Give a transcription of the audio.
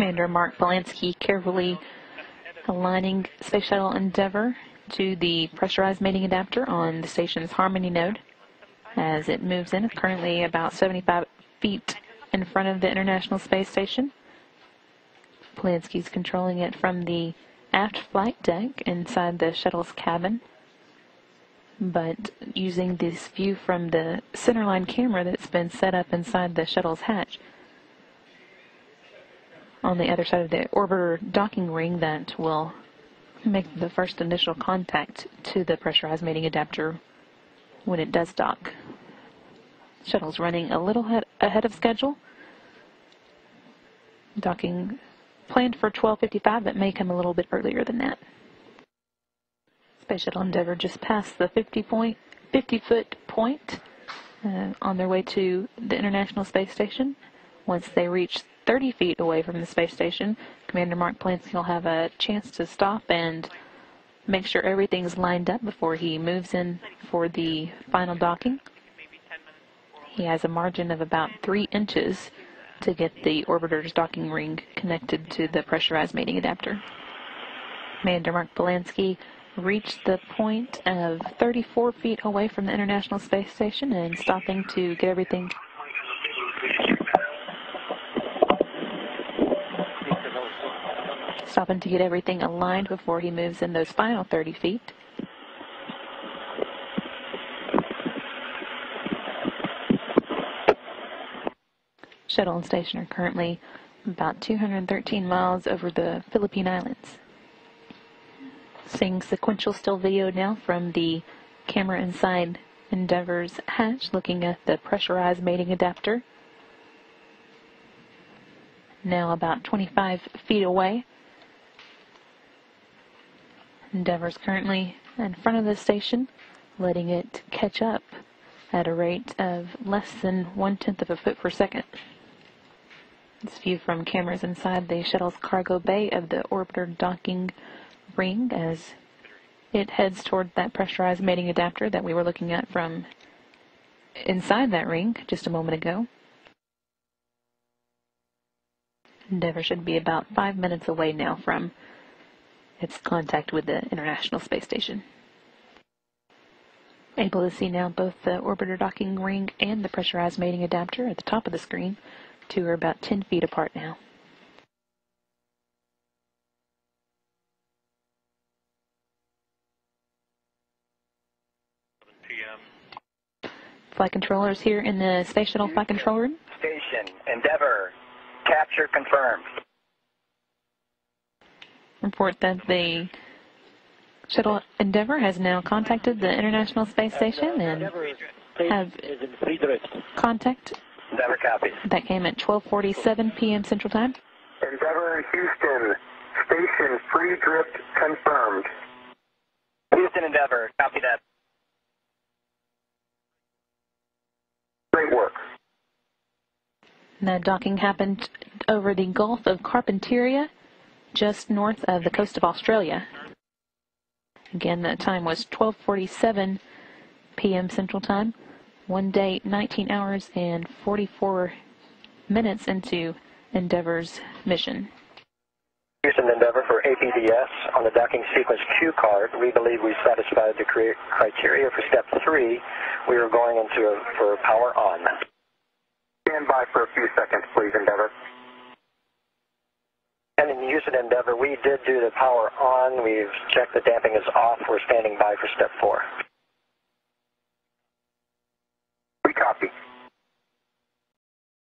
Commander Mark Polanski carefully aligning Space Shuttle Endeavour to the pressurized mating adapter on the station's Harmony node as it moves in, currently about 75 feet in front of the International Space Station. Polanski's controlling it from the aft flight deck inside the shuttle's cabin, but using this view from the centerline camera that's been set up inside the shuttle's hatch. On the other side of the orbiter docking ring that will make the first initial contact to the pressurized mating adapter when it does dock. Shuttle's running a little ahead of schedule. Docking planned for 12:55, but may come a little bit earlier than that. Space Shuttle Endeavour just passed the 50-foot point on their way to the International Space Station. Once they reach 30 feet away from the space station, Commander Mark Polanski will have a chance to stop and make sure everything's lined up before he moves in for the final docking. He has a margin of about 3 inches to get the orbiter's docking ring connected to the pressurized mating adapter. Commander Mark Polanski reached the point of 34 feet away from the International Space Station and stopping to get everything aligned before he moves in those final 30 feet. Shuttle and station are currently about 213 miles over the Philippine Islands. Seeing sequential still video now from the camera inside Endeavour's hatch, looking at the pressurized mating adapter. Now about 25 feet away. Endeavour's currently in front of the station, letting it catch up at a rate of less than 1/10 of a foot per second. This view from cameras inside the shuttle's cargo bay of the orbiter docking ring as it heads toward that pressurized mating adapter that we were looking at from inside that ring just a moment ago. Endeavour should be about 5 minutes away now from its contact with the International Space Station. Able to see now both the orbiter docking ring and the pressurized mating adapter at the top of the screen. Two are about 10 feet apart now. Flight controllers here in the Space Shuttle Flight Control Room. Station, Endeavour, capture confirmed. Report that the Shuttle Endeavour has now contacted the International Space Station and have contact. Endeavour copies. That came at 12:47 p.m. Central Time. Endeavour Houston, station free drift confirmed. Houston Endeavour, copy that. Great work. That docking happened over the Gulf of Carpentaria, just north of the coast of Australia. Again, that time was 12:47 p.m. Central Time. 1 day, 19 hours, and 44 minutes into Endeavour's mission. Houston Endeavour for APDS on the docking sequence Q card. We believe we satisfied the criteria for step 3. We are going into for power on. Stand by for a few seconds, please, Endeavour. And in Houston Endeavour, we did do the power on. We've checked the damping is off. We're standing by for step 4.